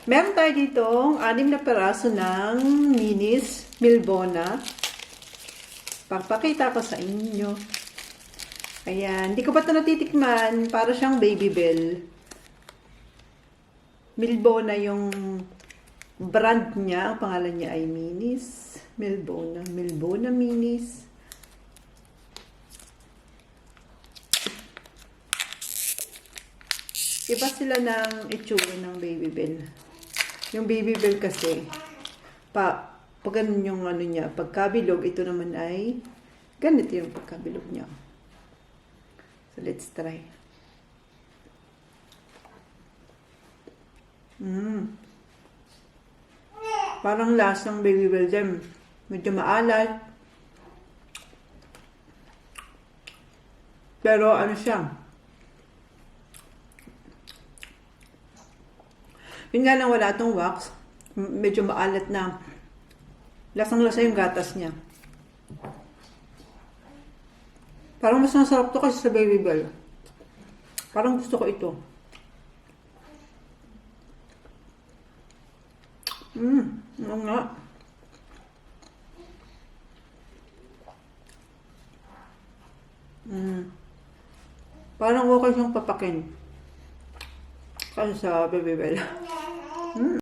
Meron tayo ditong 6 na peraso ng minis Milbona. Papakita ko sa inyo. Ayan. Hindi ko pa ito natitikman. Para siyang Baby Bell. Milbona yung brand niya. Ang pangalan niya ay minis. Milbona. Milbona minis. Iba sila ng itsura ng Baby Bell. Yung Baby Bell kasi, pag ganun yung ano niya, pagkabilog, ito naman ay ganito yung pagkabilog niya. So, let's try. Parang lasang Baby Bell din. Medyo maalat. Pero ano siya, yun nga lang wala itong wax. Medyo maalat na. Lasang-lasa yung gatas niya. Parang mas masarap to kasi sa Baby Bell. Parang gusto ko ito. Oo nga. Parang okay siyang papakin. Kasi sa Baby Bell.